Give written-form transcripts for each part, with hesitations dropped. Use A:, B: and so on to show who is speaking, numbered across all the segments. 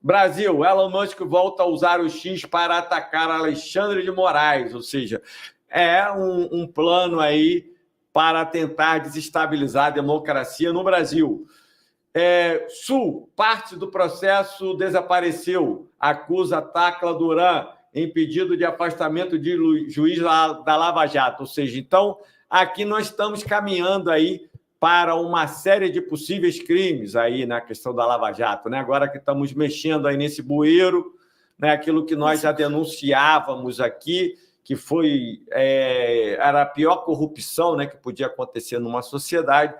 A: Brasil, Elon Musk volta a usar o X para atacar Alexandre de Moraes, ou seja, é um plano aí para tentar desestabilizar a democracia no Brasil. Sul, parte do processo desapareceu, acusa Tacla Duran em pedido de afastamento de juiz da Lava Jato, ou seja, então aqui nós estamos caminhando aí para uma série de possíveis crimes aí na questão da Lava Jato, né? Agora que estamos mexendo aí nesse bueiro, né? Aquilo que nós já denunciávamos aqui, que era a pior corrupção, né, que podia acontecer numa sociedade,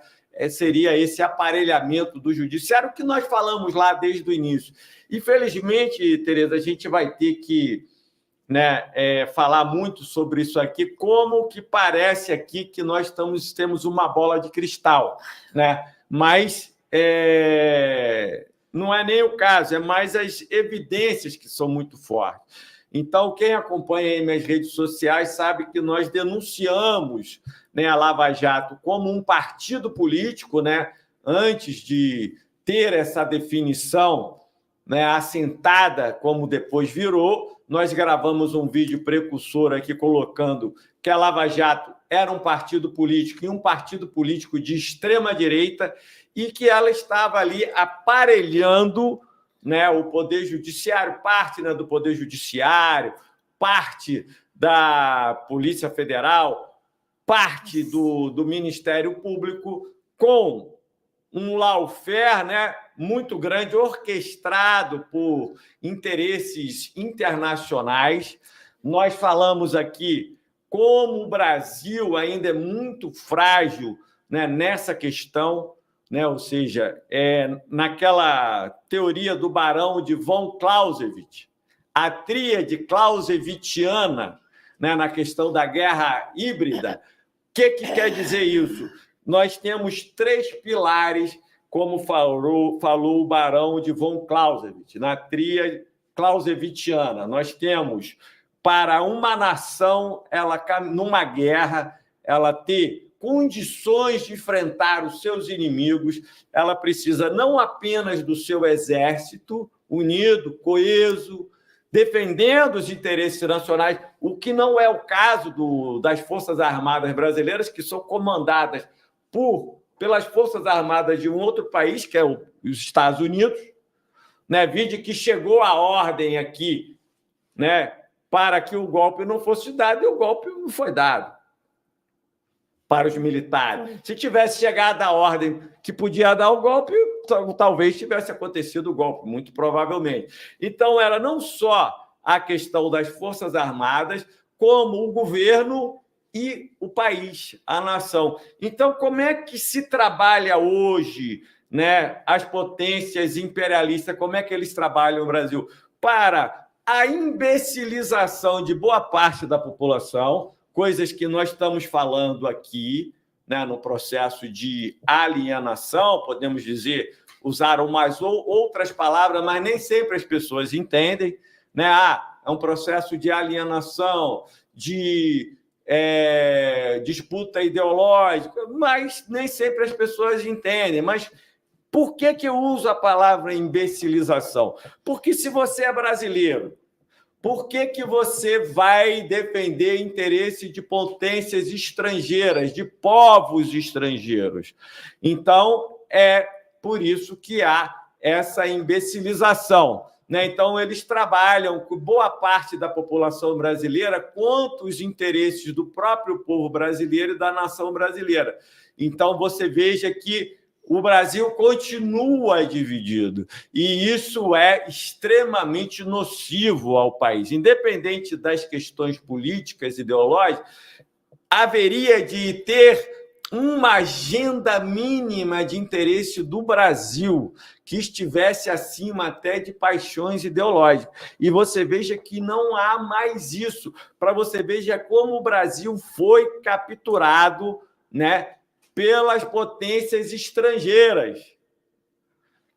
A: seria esse aparelhamento do judiciário que nós falamos lá desde o início. Infelizmente, Tereza, a gente vai ter que falar muito sobre isso aqui, como que parece aqui que nós temos uma bola de cristal, né? Mas não é nem o caso, é mais as evidências que são muito fortes. Então, quem acompanha aí minhas redes sociais sabe que nós denunciamos, né, a Lava Jato como um partido político, né, antes de ter essa definição, né, assentada como depois virou. Nós gravamos um vídeo precursor aqui colocando que a Lava Jato era um partido político e um partido político de extrema-direita e que ela estava ali aparelhando, né, o Poder Judiciário, parte, né, do Poder Judiciário, parte da Polícia Federal, parte do Ministério Público, com um lawfare, né, muito grande, orquestrado por interesses internacionais. Nós falamos aqui como o Brasil ainda é muito frágil, né, nessa questão, né, ou seja, naquela teoria do Barão de von Clausewitz, a tríade clausewitziana, né, na questão da guerra híbrida. O que quer dizer isso? Nós temos 3 pilares, como falou o Barão de von Clausewitz, na tríade clausewitziana. Nós temos, para uma nação, numa guerra, ela ter condições de enfrentar os seus inimigos, ela precisa não apenas do seu exército unido, coeso, defendendo os interesses nacionais, o que não é o caso das Forças Armadas brasileiras, que são comandadas pelas Forças Armadas de um outro país, que é os Estados Unidos, né? Vide que chegou a ordem aqui, né, para que o golpe não fosse dado, e o golpe não foi dado para os militares. Se tivesse chegado a ordem que podia dar o golpe, talvez tivesse acontecido o golpe, muito provavelmente. Então, era não só a questão das Forças Armadas, como o governo e o país, a nação. Então, como é que se trabalha hoje, né, as potências imperialistas, como é que eles trabalham no Brasil? Para a imbecilização de boa parte da população, coisas que nós estamos falando aqui, né, no processo de alienação, podemos dizer, usaram mais outras palavras, mas nem sempre as pessoas entendem, né? É um processo de alienação, de disputa ideológica, mas nem sempre as pessoas entendem. Mas por que eu uso a palavra imbecilização? Porque se você é brasileiro, por que você vai defender interesse de potências estrangeiras, de povos estrangeiros? Então, é por isso que há essa imbecilização, né? Então, eles trabalham com boa parte da população brasileira contra os interesses do próprio povo brasileiro e da nação brasileira. Então, você veja que o Brasil continua dividido, e isso é extremamente nocivo ao país. Independente das questões políticas e ideológicas, haveria de ter uma agenda mínima de interesse do Brasil que estivesse acima até de paixões ideológicas. E você veja que não há mais isso, para você veja como o Brasil foi capturado, né, pelas potências estrangeiras,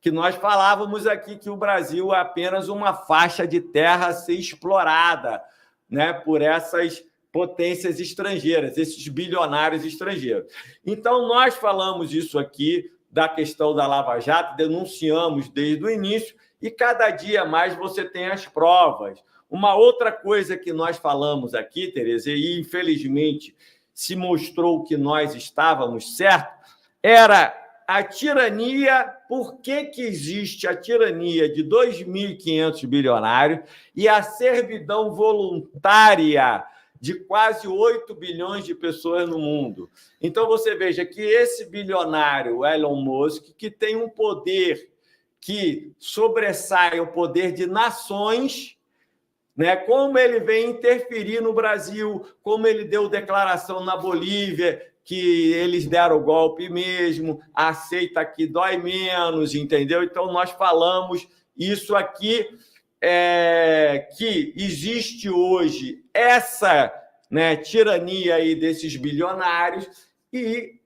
A: que nós falávamos aqui que o Brasil é apenas uma faixa de terra a ser explorada, né, por essas potências estrangeiras, esses bilionários estrangeiros. Então, nós falamos isso aqui, da questão da Lava Jato, denunciamos desde o início, e cada dia mais você tem as provas. Uma outra coisa que nós falamos aqui, Tereza, e infelizmente se mostrou que nós estávamos certos, era a tirania. Por que existe a tirania de 2.500 bilionários e a servidão voluntária de quase 8 bilhões de pessoas no mundo? Então, você veja que esse bilionário, Elon Musk, que tem um poder que sobressai o poder de nações, né? Como ele vem interferir no Brasil, como ele deu declaração na Bolívia, que eles deram o golpe mesmo, aceita que dói menos, entendeu? Então, nós falamos isso aqui, que existe hoje essa, né, tirania aí desses bilionários e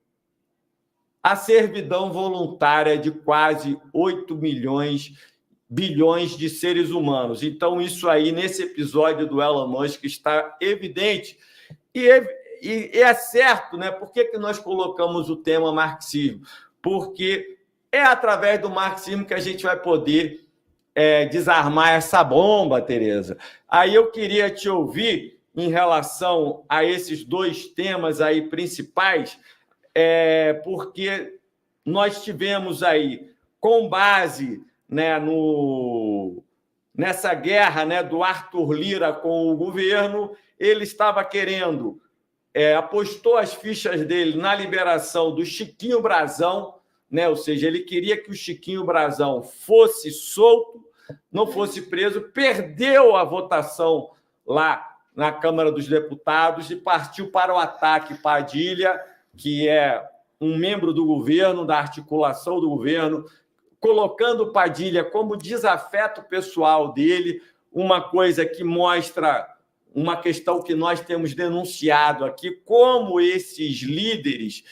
A: a servidão voluntária de quase 8 bilhões de seres humanos. Então, isso aí, nesse episódio do Elon Musk, está evidente. E é certo, né? Por que nós colocamos o tema marxismo? Porque é através do marxismo que a gente vai poder desarmar essa bomba, Tereza. Aí eu queria te ouvir em relação a esses dois temas aí principais, porque nós tivemos aí, com base, né, nessa guerra, né, do Arthur Lira com o governo, ele estava querendo, apostou as fichas dele na liberação do Chiquinho Brasão, né, ou seja, ele queria que o Chiquinho Brasão fosse solto, não fosse preso, perdeu a votação lá na Câmara dos Deputados e partiu para o ataque Padilha, que é um membro do governo, da articulação do governo, colocando Padilha como desafeto pessoal dele, uma coisa que mostra uma questão que nós temos denunciado aqui, como esses líderes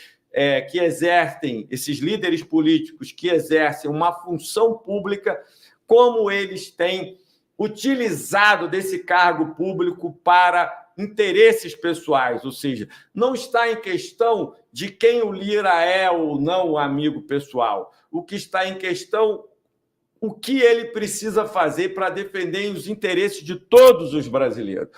A: que exercem, esses líderes políticos que exercem uma função pública, como eles têm utilizado desse cargo público para interesses pessoais, ou seja, não está em questão de quem o Lira é ou não amigo pessoal. O que está em questão, o que ele precisa fazer para defender os interesses de todos os brasileiros.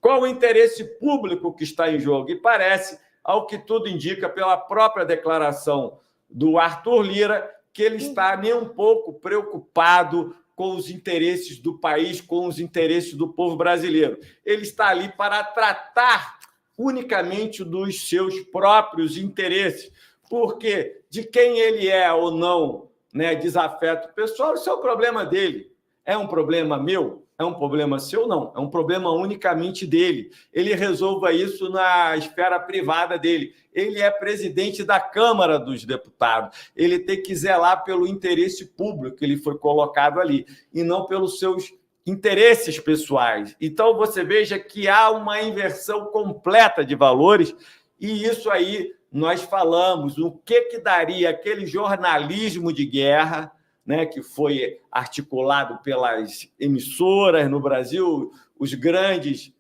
A: Qual o interesse público que está em jogo? E parece, ao que tudo indica, pela própria declaração do Arthur Lira, que ele está nem um pouco preocupado com os interesses do país, com os interesses do povo brasileiro. Ele está ali para tratar unicamente dos seus próprios interesses, porque de quem ele é ou não, né, desafeto pessoal, isso é um problema dele. É um problema meu? É um problema seu? Não. É um problema unicamente dele. Ele resolva isso na esfera privada dele. Ele é presidente da Câmara dos Deputados. Ele tem que zelar pelo interesse público que ele foi colocado ali, e não pelos seus interesses pessoais. Então, você veja que há uma inversão completa de valores, e isso aí nós falamos, o que daria aquele jornalismo de guerra, né, que foi articulado pelas emissoras no Brasil, os grandes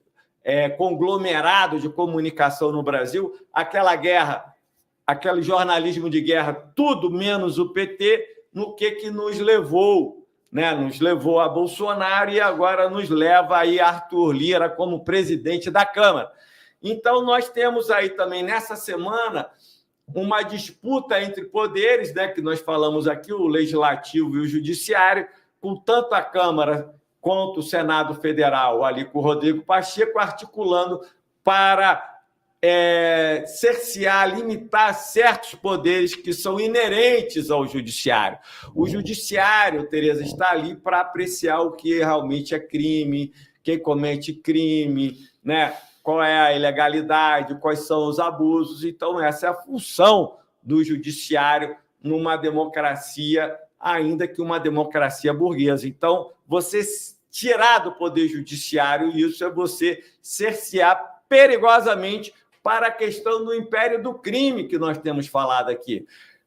A: conglomerados de comunicação no Brasil, aquela guerra, aquele jornalismo de guerra, tudo menos o PT, no que nos levou, né? Nos levou a Bolsonaro e agora nos leva aí a Arthur Lira como presidente da Câmara. Então, nós temos aí também, nessa semana, uma disputa entre poderes, né, que nós falamos aqui, o Legislativo e o Judiciário, com tanto a Câmara quanto o Senado Federal, ali com o Rodrigo Pacheco, articulando para cercear, limitar certos poderes que são inerentes ao Judiciário. O Judiciário, Tereza, está ali para apreciar o que realmente é crime, quem comete crime, né? Qual é a ilegalidade, quais são os abusos. Então, essa é a função do Judiciário numa democracia, ainda que uma democracia burguesa. Então, você tirar do Poder Judiciário isso é você cercear perigosamente para a questão do império do crime que nós temos falado aqui.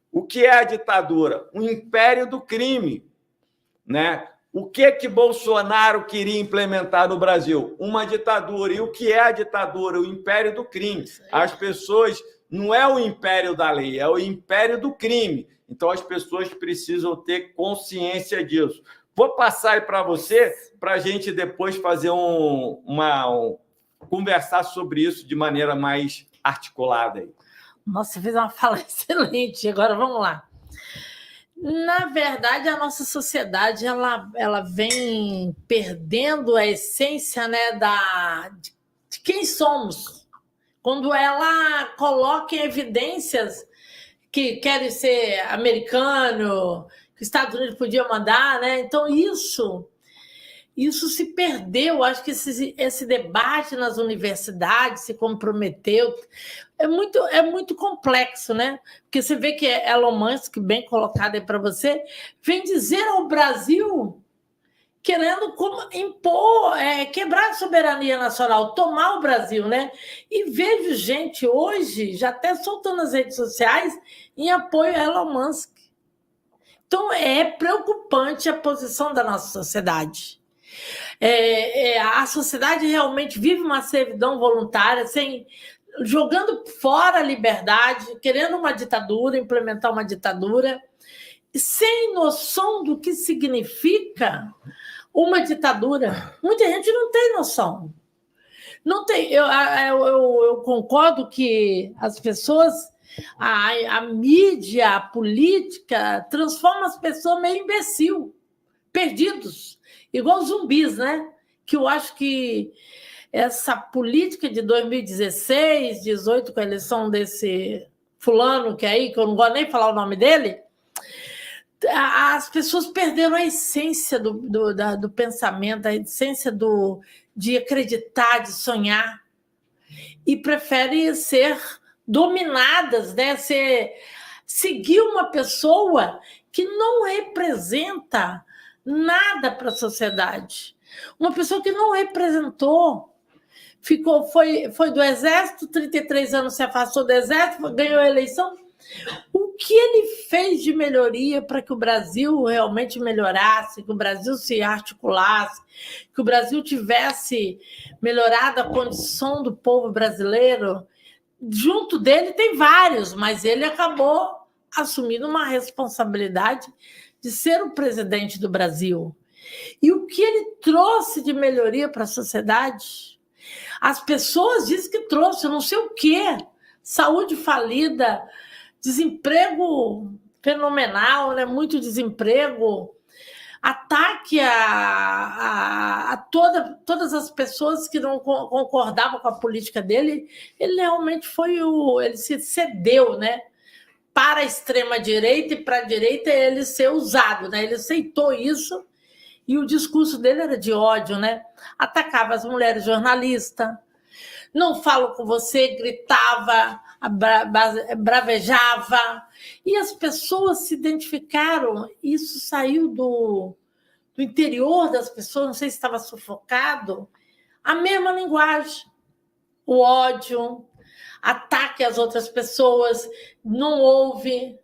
A: O que é a ditadura? Um império do crime, né? O que Bolsonaro queria implementar no Brasil? Uma ditadura. E o que é a ditadura? O império do crime. As pessoas... Não é o império da lei, é o império do crime. Então, as pessoas precisam ter consciência disso. Vou passar aí para você, para a gente depois fazer conversar sobre isso de maneira mais articulada. Aí.
B: Nossa, você fez uma fala excelente. Agora, vamos lá. Na verdade, a nossa sociedade ela vem perdendo a essência, né, de quem somos. Quando ela coloca em evidências que querem ser americano, que os Estados Unidos podiam mandar, né? Então, isso se perdeu. Acho que esse debate nas universidades se comprometeu. É muito complexo, né? Porque você vê que Elon Musk, bem colocado aí para você, vem dizer ao Brasil, querendo impor, quebrar a soberania nacional, tomar o Brasil, né? E vejo gente hoje, já até soltando nas redes sociais, em apoio a Elon Musk. Então, é preocupante a posição da nossa sociedade. A sociedade realmente vive uma servidão voluntária, jogando fora a liberdade, querendo uma ditadura, implementar uma ditadura, sem noção do que significa uma ditadura. Muita gente não tem noção. Não tem. Eu concordo que as pessoas, a mídia, a política, transforma as pessoas meio imbecil, perdidos, igual zumbis, né? Que eu acho que essa política de 2016, 18, com a eleição desse fulano que eu não gosto nem de falar o nome dele, as pessoas perderam a essência do pensamento, a essência de acreditar, de sonhar, e preferem ser dominadas, né? Seguir uma pessoa que não representa nada para a sociedade. Uma pessoa que não representou, foi do Exército, 33 anos se afastou do Exército, ganhou a eleição. O que ele fez de melhoria para que o Brasil realmente melhorasse, que o Brasil se articulasse, que o Brasil tivesse melhorado a condição do povo brasileiro? Junto dele tem vários, mas ele acabou assumindo uma responsabilidade de ser o presidente do Brasil. E o que ele trouxe de melhoria para a sociedade? As pessoas dizem que trouxe, eu não sei o quê. Saúde falida, desemprego fenomenal, né? Muito desemprego, ataque a todas as pessoas que não concordavam com a política dele. Ele realmente ele se cedeu, né? Para a extrema-direita e para a direita ele ser usado, né? Ele aceitou isso e o discurso dele era de ódio, né? Atacava as mulheres jornalistas, não falo com você, gritava, bravejava, e as pessoas se identificaram. Isso saiu do interior das pessoas, não sei se estava sufocado, a mesma linguagem, o ódio, ataque às outras pessoas, não ouve,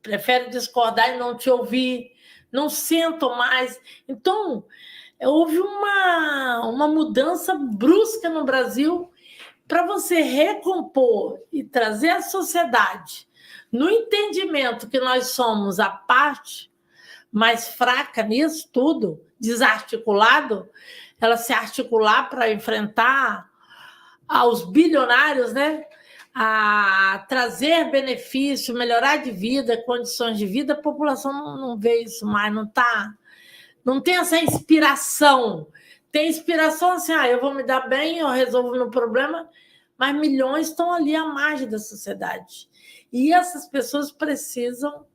B: prefere discordar e não te ouvir, não sentam mais. Então, houve uma mudança brusca no Brasil para você recompor e trazer a sociedade no entendimento que nós somos a parte mais fraca nisso tudo, desarticulado, ela se articular para enfrentar aos bilionários, né? A trazer benefício, melhorar de vida, condições de vida, a população não vê isso mais, não tem essa inspiração. Tem inspiração assim, eu vou me dar bem, eu resolvo o meu problema, mas milhões estão ali à margem da sociedade. E essas pessoas precisam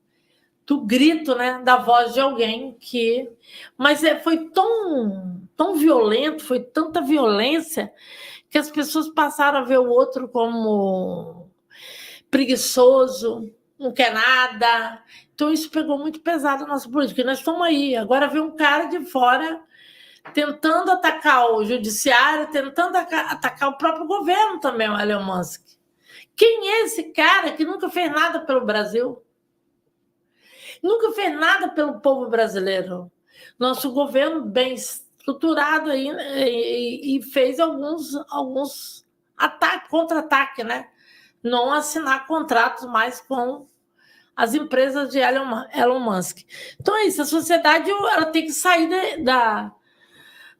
B: do grito, né, da voz de alguém que... Mas foi tão violento, foi tanta violência, que as pessoas passaram a ver o outro como preguiçoso, não quer nada. Então, isso pegou muito pesado na nossa política. E nós estamos aí. Agora vem um cara de fora tentando atacar o judiciário, tentando atacar o próprio governo também, o Elon Musk. Quem é esse cara que nunca fez nada pelo Brasil? Nunca fez nada pelo povo brasileiro. Nosso governo bem estruturado aí, e fez alguns contra-ataques, né? Não assinar contratos mais com as empresas de Elon Musk. Então é isso, a sociedade ela tem que sair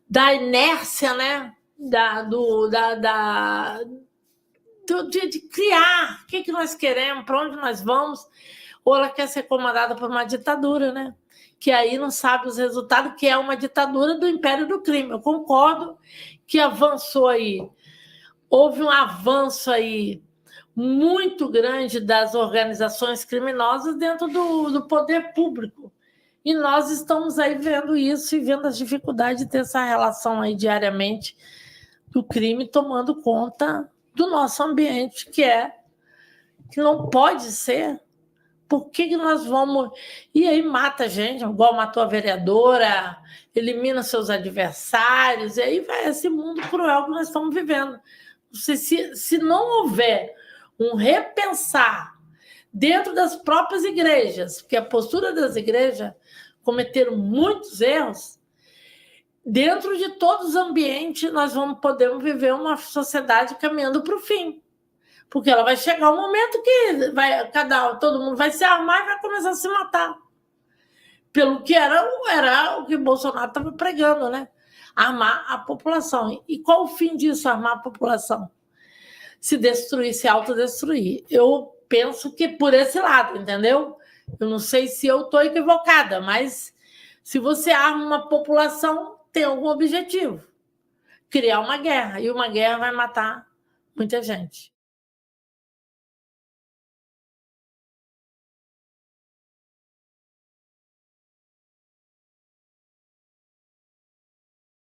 B: da inércia, né? De criar o que nós queremos, para onde nós vamos, ou ela quer ser comandada por uma ditadura, né? Que aí não sabe os resultados, que é uma ditadura do império do crime. Eu concordo que avançou aí, houve um avanço aí muito grande das organizações criminosas dentro do poder público. E nós estamos aí vendo isso e vendo as dificuldades de ter essa relação aí diariamente do crime tomando conta do nosso ambiente, que não pode ser. Por que nós vamos... E aí mata a gente, igual matou a vereadora, elimina seus adversários, e aí vai esse mundo cruel que nós estamos vivendo. Se não houver um repensar dentro das próprias igrejas, porque a postura das igrejas cometeram muitos erros, dentro de todos os ambientes nós podemos viver uma sociedade caminhando para o fim. Porque ela vai chegar um momento que todo mundo vai se armar e vai começar a se matar. Pelo que era o que Bolsonaro estava pregando, né? Armar a população. E qual o fim disso, armar a população? Se destruir, se autodestruir. Eu penso que por esse lado, entendeu? Eu não sei se eu estou equivocada, mas se você arma uma população, tem algum objetivo. Criar uma guerra. E uma guerra vai matar muita gente.